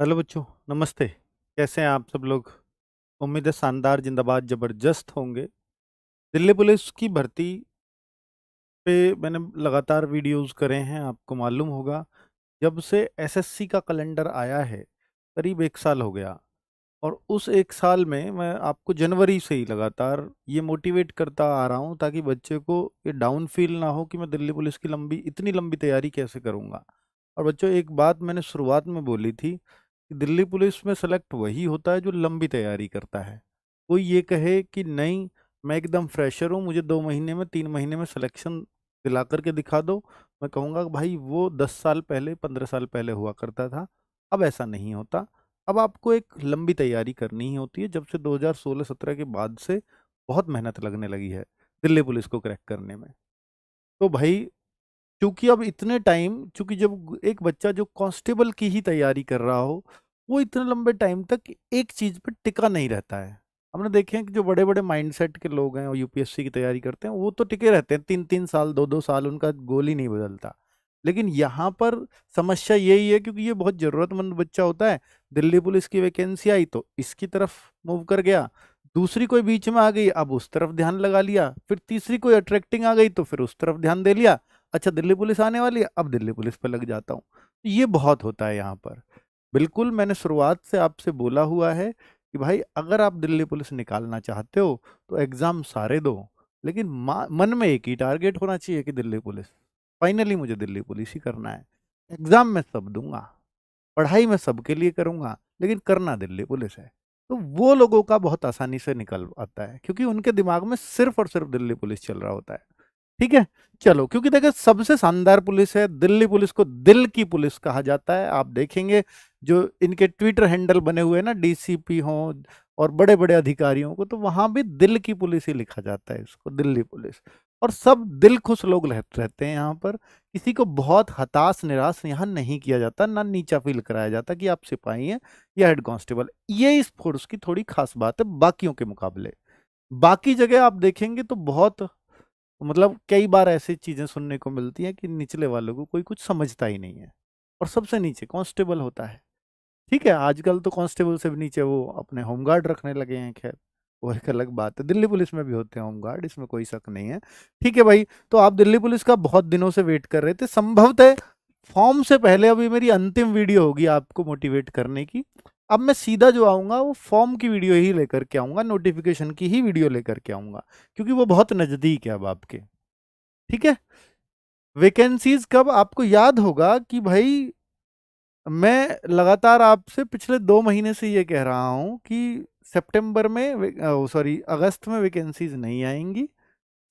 Hello बच्चों, नमस्ते। कैसे हैं आप सब लोग? उम्मीद है शानदार, जिंदाबाद, जबरदस्त होंगे। दिल्ली पुलिस की भर्ती पे मैंने लगातार वीडियोस करे हैं, आपको मालूम होगा। जब से एसएससी का कैलेंडर आया है, करीब 1 साल हो गया। और उस 1 साल में मैं आपको जनवरी से ही लगातार ये मोटिवेट करता आ रहा हूँ, ताकि बच्चे को ये डाउन फील ना हो कि मैं दिल्ली पुलिस की इतनी लंबी तैयारी कैसे करूँगा। और बच्चों, एक बात मैंने शुरुआत में बोली थी कि दिल्ली पुलिस में सेलेक्ट वही होता है जो लंबी तैयारी करता है। कोई ये कहे कि नहीं, मैं एकदम फ्रेशर हूँ, मुझे 2 महीने में 3 महीने में सिलेक्शन दिला करके दिखा दो, मैं कहूँगा कि भाई वो 10 साल पहले 15 साल पहले हुआ करता था। अब ऐसा नहीं होता। अब आपको एक लंबी तैयारी करनी ही होती है। जब से 2016-17 के बाद से बहुत मेहनत लगने लगी है दिल्ली पुलिस को क्रैक करने में। तो भाई, क्योंकि अब इतने टाइम, चूंकि जब एक बच्चा जो कांस्टेबल की ही तैयारी कर रहा हो, वो इतने लंबे टाइम तक एक चीज पे टिका नहीं रहता है। हमने देखे हैं कि जो बड़े बड़े माइंडसेट के लोग हैं और यूपीएससी की तैयारी करते हैं, वो तो टिके रहते हैं 3-3 साल, 2-2 साल, उनका गोल ही नहीं बदलता। लेकिन यहाँ पर समस्या यही है, क्योंकि ये बहुत जरूरतमंद बच्चा होता है। दिल्ली पुलिस की वैकेंसी आई तो इसकी तरफ मूव कर गया, दूसरी कोई बीच में आ गई, अब उस तरफ ध्यान लगा लिया, फिर तीसरी कोई अट्रैक्टिंग आ गई तो फिर उस तरफ ध्यान दे लिया। अच्छा, दिल्ली पुलिस आने वाली है, अब दिल्ली पुलिस पे लग जाता हूँ। ये बहुत होता है यहाँ पर। बिल्कुल, मैंने शुरुआत से आपसे बोला हुआ है कि भाई, अगर आप दिल्ली पुलिस निकालना चाहते हो तो एग्जाम सारे दो, लेकिन मन में एक ही टारगेट होना चाहिए कि दिल्ली पुलिस, फाइनली मुझे दिल्ली पुलिस ही करना है। एग्जाम में सब दूंगा, पढ़ाई में सबके लिए करूंगा, लेकिन करना दिल्ली पुलिस है। तो वो लोगों का बहुत आसानी से निकल आता है, क्योंकि उनके दिमाग में सिर्फ और सिर्फ दिल्ली पुलिस चल रहा होता है। ठीक है, चलो, क्योंकि देखिए सबसे शानदार पुलिस है दिल्ली पुलिस, को दिल की पुलिस कहा जाता है। आप देखेंगे जो इनके ट्विटर हैंडल बने हुए हैं ना, डीसीपी हो और बड़े बड़े अधिकारियों को, तो वहां भी दिल की पुलिस ही लिखा जाता है, इसको दिल्ली पुलिस। और सब दिल खुश लोग रहते हैं यहाँ पर। किसी को बहुत हताश निराश यहाँ नहीं किया जाता, ना नीचा फील कराया जाता कि आप सिपाही हैं या हेड कांस्टेबल। ये इस फोर्स की थोड़ी खास बात है बाकियों के मुकाबले। बाकी जगह आप देखेंगे तो बहुत, मतलब कई बार ऐसी चीजें सुनने को मिलती हैं कि निचले वालों को कोई कुछ समझता ही नहीं है, और सबसे नीचे कांस्टेबल होता है। ठीक है, आजकल तो कांस्टेबल से भी नीचे वो अपने होमगार्ड रखने लगे हैं। खैर, वो एक अलग बात है। दिल्ली पुलिस में भी होते हैं होमगार्ड, इसमें कोई शक नहीं है। ठीक है भाई, तो आप दिल्ली पुलिस का बहुत दिनों से वेट कर रहे थे, संभवतः फॉर्म से पहले अभी मेरी अंतिम वीडियो होगी आपको मोटिवेट करने की। अब मैं सीधा जो आऊंगा वो फॉर्म की वीडियो ही लेकर के आऊंगा, नोटिफिकेशन की ही वीडियो लेकर के आऊंगा, क्योंकि वो बहुत नजदीक है अब आपके। ठीक है, वैकेंसीज कब, आपको याद होगा कि भाई, मैं लगातार आपसे पिछले 2 महीने से ये कह रहा हूं कि सितंबर में, सॉरी, अगस्त में वैकेंसीज नहीं आएंगी,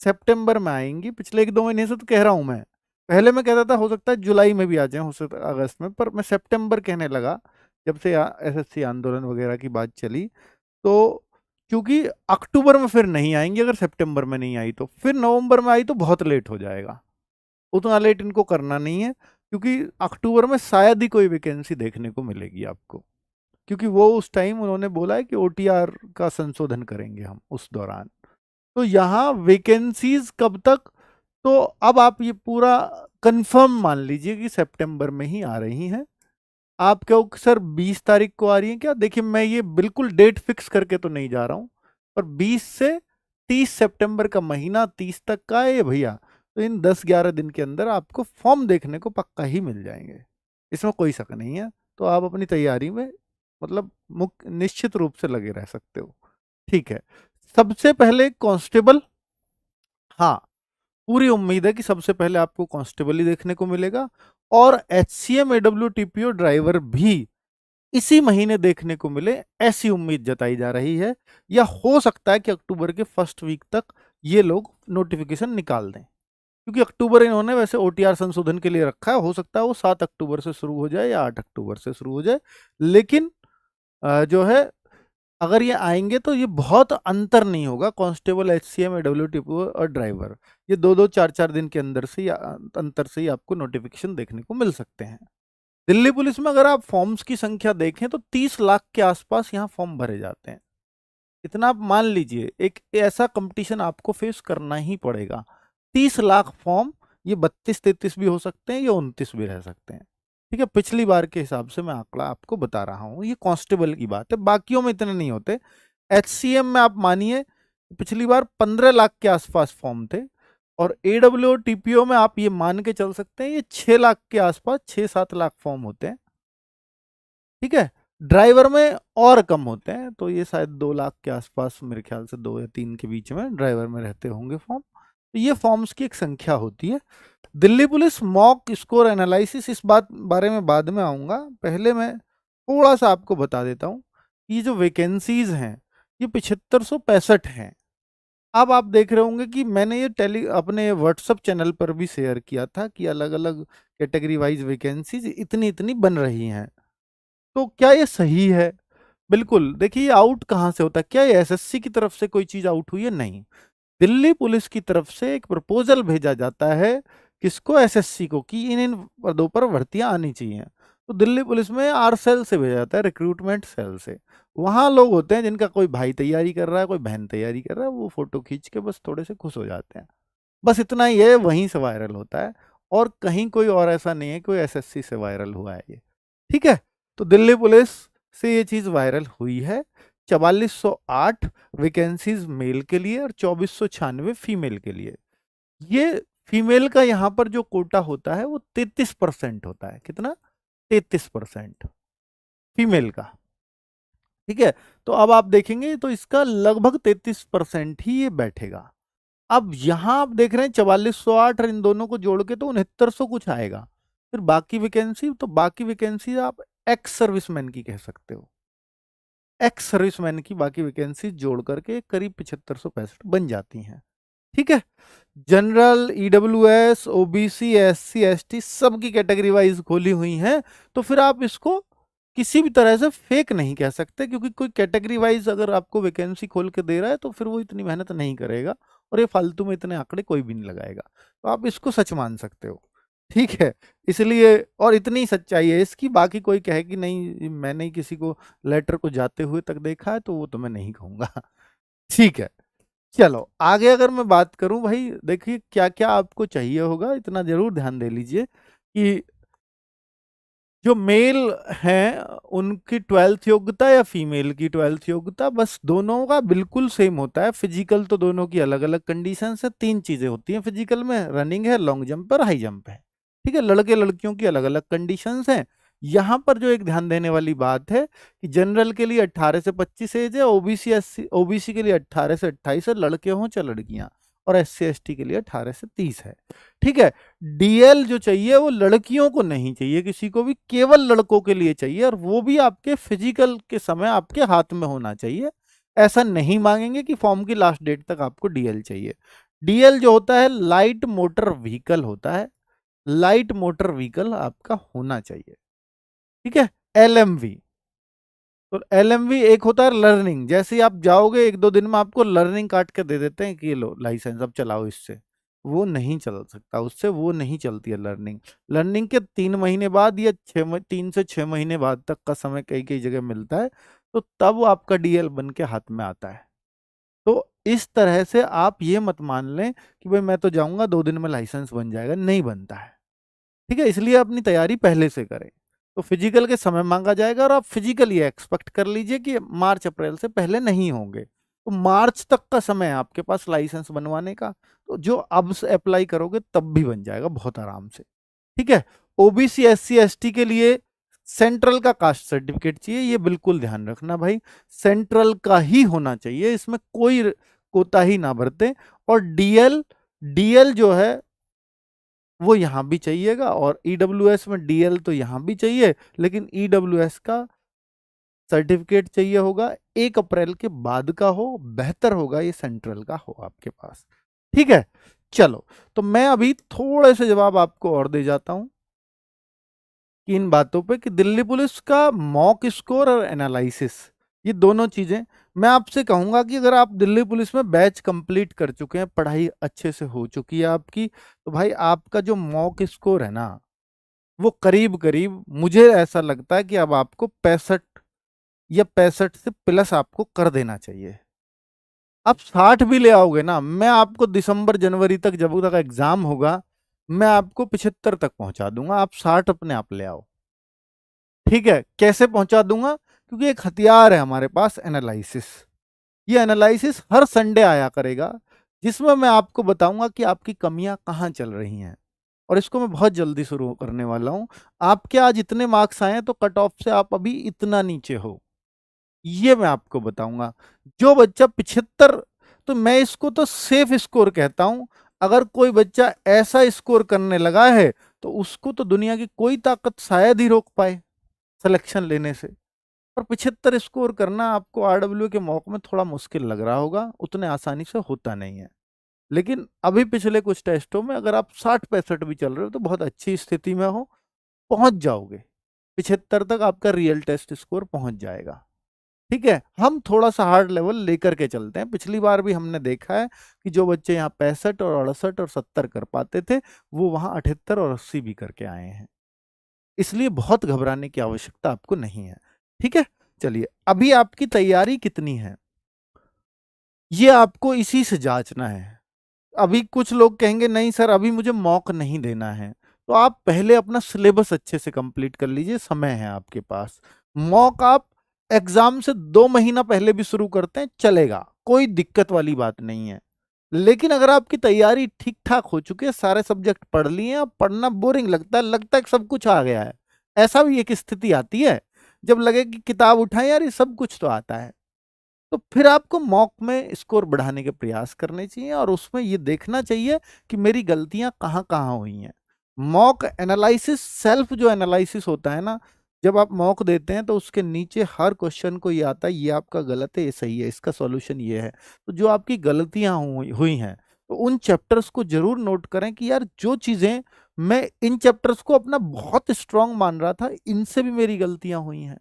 सितंबर में आएंगी। पिछले 1-2 महीने से तो कह रहा हूं मैं। पहले मैं कहता था हो सकता है जुलाई में भी आ जाए, हो सकता है अगस्त में, पर मैं सितंबर कहने लगा जब से एसएससी आंदोलन वगैरह की बात चली। तो क्योंकि अक्टूबर में फिर नहीं आएंगी, अगर सितंबर में नहीं आई तो फिर नवंबर में आई तो बहुत लेट हो जाएगा। उतना लेट इनको करना नहीं है, क्योंकि अक्टूबर में शायद ही कोई वैकेंसी देखने को मिलेगी आपको, क्योंकि वो उस टाइम उन्होंने बोला है कि ओटीआर का संशोधन करेंगे हम उस दौरान। तो यहाँ वैकेंसीज कब तक, तो अब आप ये पूरा कंफर्म मान लीजिए कि सितंबर में ही आ रही हैं। आप कहो सर 20 तारीख को आ रही है क्या, देखिए मैं ये बिल्कुल डेट फिक्स करके तो नहीं जा रहा हूँ, पर 20 से 30 सितंबर का महीना 30 तक का है ये भैया। तो इन 10-11 दिन के अंदर आपको फॉर्म देखने को पक्का ही मिल जाएंगे, इसमें कोई शक नहीं है। तो आप अपनी तैयारी में, मतलब मुख्य निश्चित रूप से लगे रह सकते हो। ठीक है, सबसे पहले कांस्टेबल, हाँ, पूरी उम्मीद है कि सबसे पहले आपको कांस्टेबल ही देखने को मिलेगा, और एचसीएम एडब्ल्यूटीपीओ ड्राइवर भी इसी महीने देखने को मिले, ऐसी उम्मीद जताई जा रही है। या हो सकता है कि अक्टूबर के फर्स्ट वीक तक ये लोग नोटिफिकेशन निकाल दें, क्योंकि अक्टूबर इन्होंने वैसे ओटीआर संशोधन के लिए रखा है। हो सकता है वो 7 अक्टूबर से शुरू हो जाए या 8 अक्टूबर से शुरू हो जाए। लेकिन जो है, अगर ये आएंगे तो ये बहुत अंतर नहीं होगा, कांस्टेबल, एचसीएम, एडब्ल्यूटीपीओ और ड्राइवर, ये 2-2 4-4 दिन के अंदर से या अंतर से ही आपको नोटिफिकेशन देखने को मिल सकते हैं। दिल्ली पुलिस में अगर आप फॉर्म्स की संख्या देखें तो 30 लाख के आसपास यहाँ फॉर्म भरे जाते हैं। इतना आप मान लीजिए, एक ऐसा कंपटीशन आपको फेस करना ही पड़ेगा। 30 लाख फॉर्म, ये 32-33 भी हो सकते हैं, ये 29 भी रह सकते हैं। ठीक है, पिछली बार के हिसाब से मैं आंकड़ा आपको बता रहा हूँ, ये कांस्टेबल की बात है, बाकियों में इतने नहीं होते। एचसीएम में आप मानिए पिछली बार 15 लाख के आसपास फॉर्म थे, और एडब्ल्यू टीपीओ में आप ये मान के चल सकते हैं ये 6 लाख के आसपास, 6-7 लाख फॉर्म होते हैं। ठीक है, ड्राइवर में और कम होते हैं, तो ये शायद 2 लाख के आसपास, मेरे ख्याल से 2 या 3 के बीच में ड्राइवर में रहते होंगे फॉर्म। तो ये फॉर्म्स की एक संख्या होती है। Delhi police mock score analysis, इस बात बारे में बाद में आऊंगा, पहले मैं थोड़ा सा आपको बता देता हूँ। ये जो वैकेंसीज हैं ये 7565 हैं। अब आप देख रहे होंगे कि मैंने ये अपने व्हाट्सएप चैनल पर भी शेयर किया था कि अलग अलग कैटेगरी वाइज वैकेंसीज इतनी इतनी बन रही हैं। तो क्या ये सही है? बिल्कुल। देखिए, ये आउट कहाँ से होता है? क्या ये एसएससी की तरफ से कोई चीज आउट हुई है? नहीं, दिल्ली पुलिस की तरफ से एक प्रपोजल भेजा जाता है, किसको? एसएससी को, कि इन इन पदों पर भर्तियां आनी चाहिए। तो दिल्ली पुलिस में आर सेल से भेजा जाता है, रिक्रूटमेंट सेल से। वहां लोग होते हैं जिनका कोई भाई तैयारी कर रहा है, कोई बहन तैयारी कर रहा है, वो फोटो खींच के बस थोड़े से खुश हो जाते हैं। बस इतना ही है, वहीं से वायरल होता है, और कहीं कोई और ऐसा नहीं है कोई एसएससी से वायरल हुआ है ये। ठीक है, तो दिल्ली पुलिस से ये चीज वायरल हुई है। 4408 वैकेंसीज मेल के लिए और 2496 फीमेल के लिए। ये फीमेल का यहाँ पर जो कोटा होता है वो 33% होता है। कितना? 33% फीमेल का। ठीक है, तो अब आप देखेंगे तो इसका लगभग 33% ही ये बैठेगा। अब यहां आप देख रहे हैं 4408 और इन दोनों को जोड़ के तो 6900 कुछ आएगा। फिर बाकी वैकेंसी, तो बाकी वैकेंसी आप एक्स सर्विसमैन की कह सकते हो। एक्स सर्विसमैन की बाकी वैकेंसी जोड़ करके करीब 7565 बन जाती हैं। ठीक है, general, EWS, OBC, SC, ST सबकी कैटेगरी वाइज खोली हुई हैं। तो फिर आप इसको किसी भी तरह से फेक नहीं कह सकते, क्योंकि कोई कैटेगरी वाइज अगर आपको वैकेंसी खोल के दे रहा है तो फिर वो इतनी मेहनत नहीं करेगा, और ये फालतू में इतने आंकड़े कोई भी नहीं लगाएगा। तो आप इसको सच मान सकते हो। ठीक है, इसलिए, और इतनी सच्चाई है इसकी, बाकी कोई कहे कि नहीं मैंने ही किसी को लेटर को जाते हुए तक देखा है, तो वो तो मैं नहीं कहूंगा। ठीक है, चलो आगे अगर मैं बात करूं, भाई देखिए क्या क्या आपको चाहिए होगा, इतना जरूर ध्यान दे लीजिए कि जो मेल हैं उनकी 12th योग्यता या फीमेल की 12th योग्यता, बस दोनों का बिल्कुल सेम होता है। फिजिकल तो दोनों की अलग अलग कंडीशन है, 3 चीजें होती हैं फिजिकल में, रनिंग है, लॉन्ग जंप और हाई जंप है। ठीक है, लड़के लड़कियों की अलग अलग कंडीशंस हैं। यहाँ पर जो एक ध्यान देने वाली बात है कि जनरल के लिए 18 से 25 एज है, ओबीसी के लिए 18 से 28 है, लड़के हों चाहे लड़कियां, और एससी एसटी के लिए 18 से 30 है। ठीक है, डीएल जो चाहिए वो लड़कियों को नहीं चाहिए, किसी को भी, केवल लड़कों के लिए चाहिए, और वो भी आपके फिजिकल के समय आपके हाथ में होना चाहिए। ऐसा नहीं मांगेंगे कि फॉर्म की लास्ट डेट तक आपको डीएल चाहिए। डीएल जो होता है लाइट मोटर व्हीकल होता है, लाइट मोटर व्हीकल आपका होना चाहिए। ठीक है, एलएमवी, तो एलएमवी एक होता है लर्निंग, जैसे ही आप जाओगे 1-2 दिन में आपको लर्निंग काट के दे देते हैं कि ये लो लाइसेंस, अब चलाओ इससे। वो नहीं चल सकता उससे, वो नहीं चलती है लर्निंग। लर्निंग के 3 महीने बाद या 3 से 6 महीने बाद तक का समय कई कई जगह मिलता है, तो तब वो आपका डीएल बन के हाथ में आता है। तो इस तरह से आप ये मत मान लें कि भाई मैं तो जाऊंगा 2 दिन में लाइसेंस बन जाएगा, नहीं बनता है। ठीक है, इसलिए अपनी तैयारी पहले से करें। तो फिजिकल के समय मांगा जाएगा, और आप फिजिकल ये एक्सपेक्ट कर लीजिए कि मार्च अप्रैल से पहले नहीं होंगे, तो मार्च तक का समय है आपके पास लाइसेंस बनवाने का। तो जो अब से अप्लाई करोगे तब भी बन जाएगा बहुत आराम से। ठीक है, ओबीसी, एससी, एसटी के लिए सेंट्रल का कास्ट सर्टिफिकेट चाहिए, ये बिल्कुल ध्यान रखना भाई, सेंट्रल का ही होना चाहिए, इसमें कोई कोताही ना बरते। और डीएल, डीएल जो है वो यहाँ भी चाहिएगा, और ईडब्ल्यूएस में डीएल तो यहाँ भी चाहिए, लेकिन ईडब्ल्यूएस का सर्टिफिकेट चाहिए होगा 1 अप्रैल के बाद का हो, बेहतर होगा ये सेंट्रल का हो आपके पास। ठीक है, चलो, तो मैं अभी थोड़े से जवाब आपको और दे जाता हूं कि इन बातों पे, कि दिल्ली पुलिस का मॉक स्कोर और एनालिसिस, ये दोनों चीजें मैं आपसे कहूंगा कि अगर आप दिल्ली पुलिस में बैच कंप्लीट कर चुके हैं, पढ़ाई अच्छे से हो चुकी है आपकी, तो भाई आपका जो मॉक स्कोर है ना, वो करीब करीब मुझे ऐसा लगता है कि अब आपको 65 या 65 से प्लस आपको कर देना चाहिए। आप 60 भी ले आओगे ना, मैं आपको दिसंबर जनवरी तक, जब तक एग्जाम होगा, मैं आपको 75 तक पहुंचा दूंगा। आप 60 अपने आप ले आओ। ठीक है, कैसे पहुंचा दूंगा? क्योंकि एक हथियार है हमारे पास, एनालिसिस। ये एनालिसिस हर संडे आया करेगा, जिसमें मैं आपको बताऊंगा कि आपकी कमियां कहाँ चल रही हैं। और इसको मैं बहुत जल्दी शुरू करने वाला हूं। आपके आज इतने मार्क्स आए हैं तो कट ऑफ से आप अभी इतना नीचे हो, ये मैं आपको बताऊंगा। जो बच्चा 75, तो मैं इसको तो सेफ स्कोर कहता हूं। अगर कोई बच्चा ऐसा स्कोर करने लगा है तो उसको तो दुनिया की कोई ताकत शायद ही रोक पाए सिलेक्शन लेने से। और 75 स्कोर करना आपको आरडब्ल्यू के मौके में थोड़ा मुश्किल लग रहा होगा, उतने आसानी से होता नहीं है। लेकिन अभी पिछले कुछ टेस्टों में अगर आप 60-65 भी चल रहे हो तो बहुत अच्छी स्थिति में हो, पहुंच जाओगे। 75 तक आपका रियल टेस्ट स्कोर पहुंच जाएगा। ठीक है, हम थोड़ा सा हार्ड लेवल लेकर के चलते हैं। पिछली बार भी हमने देखा है कि जो बच्चे यहाँ 65 और 68 और 70 कर पाते थे, वो वहां 78 और 80 भी करके आए हैं। इसलिए बहुत घबराने की आवश्यकता आपको नहीं है। ठीक है, चलिए अभी आपकी तैयारी कितनी है ये आपको इसी से जांचना है। अभी कुछ लोग कहेंगे नहीं सर अभी मुझे मॉक नहीं देना है, तो आप पहले अपना सिलेबस अच्छे से कंप्लीट कर लीजिए, समय है आपके पास। मॉक आप एग्जाम से 2 महीना पहले भी शुरू करते हैं, चलेगा, कोई दिक्कत वाली बात नहीं है। लेकिन अगर आपकी तैयारी ठीक ठाक हो चुकी है, सारे सब्जेक्ट पढ़ लिए हैं, अब पढ़ना बोरिंग लगता है कि सब कुछ आ गया है, ऐसा भी एक स्थिति आती है जब लगे कि किताब उठाएं यार ये सब कुछ तो आता है, तो फिर आपको मॉक में स्कोर बढ़ाने के प्रयास करने चाहिए और उसमें ये देखना चाहिए कि मेरी गलतियां कहाँ कहाँ हुई हैं। मॉक एनालिसिस, सेल्फ जो एनालिसिस होता है ना, जब आप मॉक देते हैं तो उसके नीचे हर क्वेश्चन को ये आता है ये आपका गलत है, ये सही है, इसका सॉल्यूशन ये है। तो जो आपकी गलतियां हुई हैं तो उन चैप्टर्स को जरूर नोट करें कि यार जो चीजें मैं इन चैप्टर्स को अपना बहुत स्ट्रांग मान रहा था, इनसे भी मेरी गलतियां हुई हैं।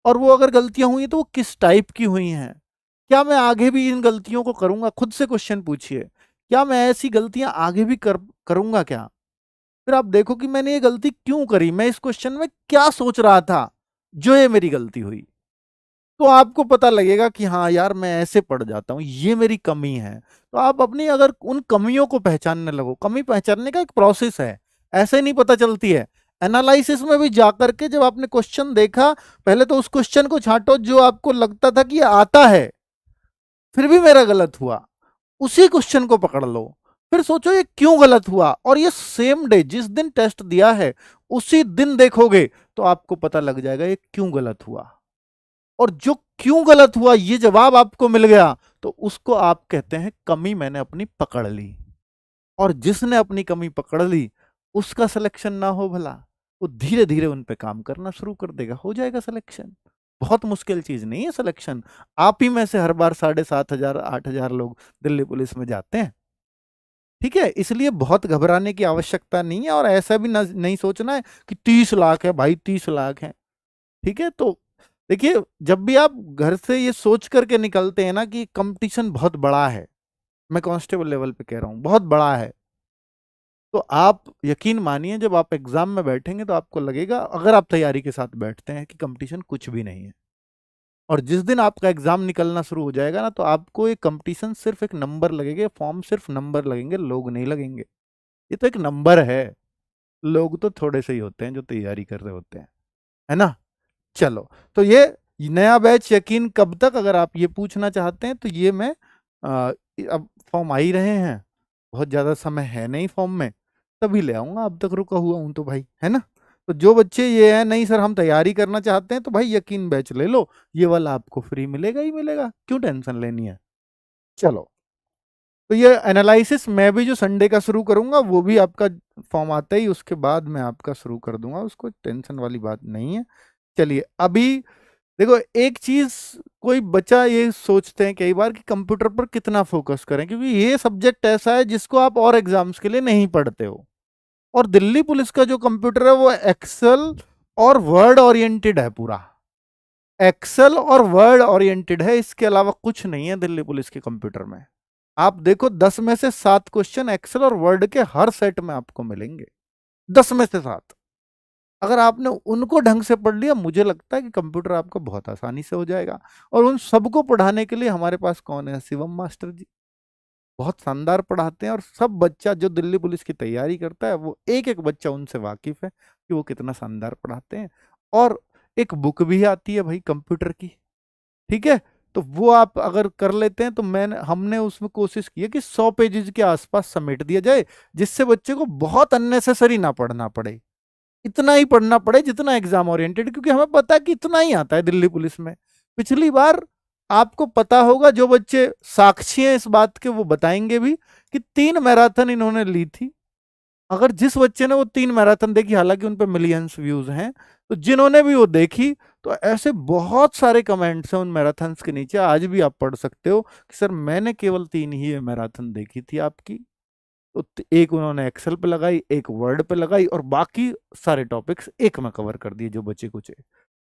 और वो अगर गलतियां हुई हैं तो वो किस टाइप की हुई हैं, क्या मैं आगे भी इन गलतियों को करूंगा? खुद से क्वेश्चन पूछिए, क्या मैं ऐसी गलतियां आगे भी करूंगा क्या? फिर आप देखो कि मैंने ये गलती क्यों करी, मैं इस क्वेश्चन में क्या सोच रहा था जो ये मेरी गलती हुई। तो आपको पता लगेगा कि हाँ यार मैं ऐसे पढ़ जाता हूँ, ये मेरी कमी है। तो आप अपनी अगर उन कमियों को पहचानने लगो, कमी पहचानने का एक प्रोसेस है, ऐसे नहीं पता चलती है। एनालिसिस में भी जाकर के जब आपने क्वेश्चन देखा, पहले तो उस क्वेश्चन को छांटो जो आपको लगता था कि ये आता है, फिर भी मेरा गलत हुआ, उसी क्वेश्चन को पकड़ लो। फिर सोचो ये क्यों गलत हुआ, और ये सेम डे जिस दिन टेस्ट दिया है उसी दिन देखोगे तो आपको पता लग जाएगा ये क्यों गलत हुआ। और जो क्यों गलत हुआ ये जवाब आपको मिल गया तो उसको आप कहते हैं कमी मैंने अपनी पकड़ ली। और जिसने अपनी कमी पकड़ ली उसका सिलेक्शन ना हो भला, वो धीरे धीरे उन पे काम करना शुरू कर देगा, हो जाएगा सिलेक्शन। बहुत मुश्किल चीज नहीं है सिलेक्शन। आप ही में से हर बार 7,500 8,000 लोग दिल्ली पुलिस में जाते हैं। ठीक है, इसलिए बहुत घबराने की आवश्यकता नहीं है, और ऐसा भी नहीं सोचना है कि 30 लाख है भाई, 30 लाख है। ठीक है, तो देखिए जब भी आप घर से ये सोच करके निकलते हैं ना कि कंपटीशन बहुत बड़ा है, मैं कांस्टेबल लेवल पे कह रहा हूँ बहुत बड़ा है, तो आप यकीन मानिए जब आप एग्जाम में बैठेंगे तो आपको लगेगा, अगर आप तैयारी के साथ बैठते हैं, कि कंपटीशन कुछ भी नहीं है। और जिस दिन आपका एग्जाम निकलना शुरू हो जाएगा ना, तो आपको ये कंपटीशन सिर्फ एक नंबर लगेगा, फॉर्म सिर्फ नंबर लगेंगे, लोग नहीं लगेंगे। ये तो एक नंबर है, लोग तो थोड़े से ही होते हैं जो तैयारी कर रहे होते हैं, है ना। चलो, तो ये नया बैच यकीन कब तक, अगर आप ये पूछना चाहते हैं तो ये मैं अब फॉर्म आ ही रहे हैं, बहुत ज़्यादा समय है नहीं फॉर्म में, तभी ले आऊँगा, अब तक रुका हुआ हूँ तो भाई, है ना। तो जो बच्चे ये है नहीं सर हम तैयारी करना चाहते हैं, तो भाई यकीन बैच ले लो, ये वाला आपको फ्री मिलेगा ही मिलेगा, क्यों टेंशन लेनी है। चलो, तो ये एनालिसिस मैं भी जो संडे का शुरू करूंगा वो भी आपका फॉर्म आता ही उसके बाद मैं आपका शुरू कर दूंगा, उसको टेंशन वाली बात नहीं है। चलिए अभी देखो एक चीज, कोई बच्चा ये सोचते हैं कई बार कि कंप्यूटर पर कितना फोकस करें, क्योंकि ये सब्जेक्ट ऐसा है जिसको आप और एग्जाम्स के लिए नहीं पढ़ते हो। और दिल्ली पुलिस का जो कंप्यूटर है वो एक्सेल और वर्ड ओरिएंटेड है, पूरा एक्सेल और वर्ड ओरिएंटेड है, इसके अलावा कुछ नहीं है दिल्ली पुलिस के कंप्यूटर में। आप देखो 10 में से 7 क्वेश्चन एक्सेल और वर्ड के हर सेट में आपको मिलेंगे, 10 में से 7। अगर आपने उनको ढंग से पढ़ लिया, मुझे लगता है कि कंप्यूटर आपका बहुत आसानी से हो जाएगा। और उन सबको पढ़ाने के लिए हमारे पास कौन है, शिवम मास्टर जी, बहुत शानदार पढ़ाते हैं। और सब बच्चा जो दिल्ली पुलिस की तैयारी करता है वो एक एक बच्चा उनसे वाकिफ है कि वो कितना शानदार पढ़ाते हैं। और एक बुक भी आती है भाई कंप्यूटर की, ठीक है। तो वो आप अगर कर लेते हैं तो हमने उसमें कोशिश की है कि 100 पेजेस के आसपास समेट दिया जाए, जिससे बच्चे को बहुत अननेसेसरी ना पढ़ना पड़े, इतना ही पढ़ना पड़े जितना एग्जाम ओरिएंटेड, क्योंकि हमें पता है कि इतना ही आता है दिल्ली पुलिस में। पिछली बार आपको पता होगा, जो बच्चे साक्षी हैं इस बात के वो बताएंगे भी, कि 3 मैराथन इन्होंने ली थी। अगर जिस बच्चे ने वो 3 मैराथन देखी, हालांकि उन पे मिलियंस व्यूज हैं, तो जिन्होंने भी वो देखी, तो ऐसे बहुत सारे कमेंट्स हैं उन मैराथन्स के नीचे, आज भी आप पढ़ सकते हो कि सर मैंने केवल 3 ही मैराथन देखी थी आपकी। तो एक उन्होंने एक्सेल पे लगाई, एक वर्ड पे लगाई, और बाकी सारे टॉपिक्स एक में कवर कर दिए जो बचे कुछ।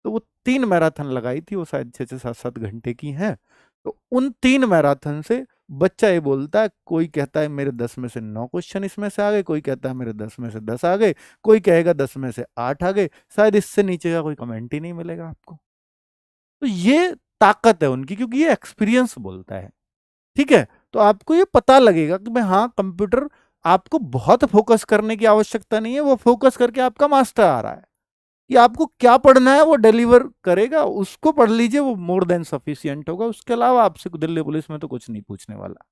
तो वो 3 मैराथन लगाई थी, वो शायद 6-7 घंटे की हैं। तो उन 3 मैराथन से बच्चा ये बोलता है, कोई कहता है मेरे 10 में से 9 क्वेश्चन इसमें से आ गए, कोई कहता है मेरे 10 में से 10 आ गए, कोई कहेगा 10 में से 8 आ गए, शायद इससे नीचे का कोई कमेंट ही नहीं मिलेगा आपको। तो ये ताकत है उनकी, क्योंकि ये एक्सपीरियंस बोलता है, ठीक है। तो आपको ये पता लगेगा कि मैं, हाँ, कंप्यूटर आपको बहुत फोकस करने की आवश्यकता नहीं है, वो फोकस करके आपका मास्टर आ रहा है कि आपको क्या पढ़ना है वो डिलीवर करेगा, उसको पढ़ लीजिए, वो मोर देन सफिशियंट होगा। उसके अलावा आपसे दिल्ली पुलिस में तो कुछ नहीं पूछने वाला,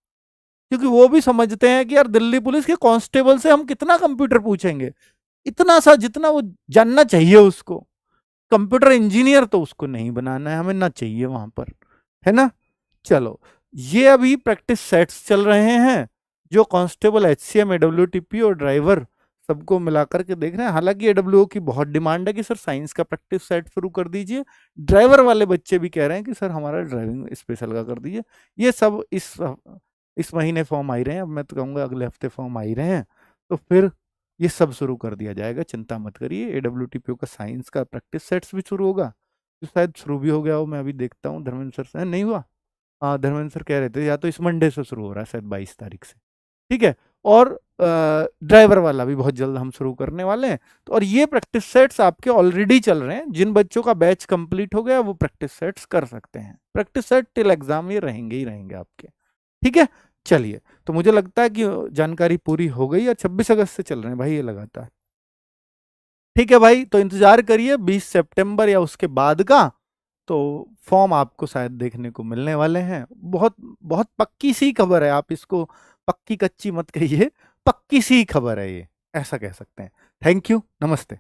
क्योंकि वो भी समझते हैं कि यार दिल्ली पुलिस के कांस्टेबल से हम कितना कंप्यूटर पूछेंगे, इतना सा जितना वो जानना चाहिए उसको। कंप्यूटर इंजीनियर तो उसको नहीं बनाना है, हमें ना चाहिए वहां पर, है ना। चलो, ये अभी प्रैक्टिस सेट्स चल रहे हैं, जो कांस्टेबल, एचसीएम, एडब्ल्यूटीपी और ड्राइवर सबको मिलाकर के देख रहे हैं। हालांकि एडब्ल्यू की बहुत डिमांड है कि सर साइंस का प्रैक्टिस सेट शुरू कर दीजिए, ड्राइवर वाले बच्चे भी कह रहे हैं कि सर हमारा ड्राइविंग स्पेशल का कर दीजिए। ये सब इस महीने फॉर्म आ ही रहे हैं, अब मैं तो कहूँगा अगले हफ्ते फॉर्म आ ही रहे हैं, तो फिर ये सब शुरू कर दिया जाएगा, चिंता मत करिए। एडब्ल्यूटीपीओ का साइंस का प्रैक्टिस सेट्स भी शुरू होगा, तो शायद शुरू भी हो गया हो, मैं अभी देखता हूँ धर्मेंद्र सर से, नहीं हुआ। हाँ, धर्मेंद्र सर कह रहे थे या तो इस मंडे से शुरू हो रहा है, शायद 22 तारीख से, ठीक है। और ड्राइवर वाला भी बहुत जल्द हम शुरू करने वाले हैं। तो और ये प्रैक्टिस सेट्स आपके ऑलरेडी चल रहे हैं, जिन बच्चों का बैच कंप्लीट हो गया वो प्रैक्टिस सेट्स कर सकते हैं। प्रैक्टिस सेट टिल एग्जाम ये रहेंगे ही रहेंगे आपके, ठीक है। चलिए, तो मुझे लगता है कि जानकारी पूरी हो गई, और 26 अगस्त से चल रहे हैं भाई ये लगातार, ठीक है भाई। तो इंतजार करिए 20 सितंबर या उसके बाद का, तो फॉर्म आपको शायद देखने को मिलने वाले हैं। बहुत बहुत पक्की सी खबर है, आप इसको पक्की कच्ची मत कहिए, पक्की सी खबर है ये, ऐसा कह सकते हैं। थैंक यू, नमस्ते।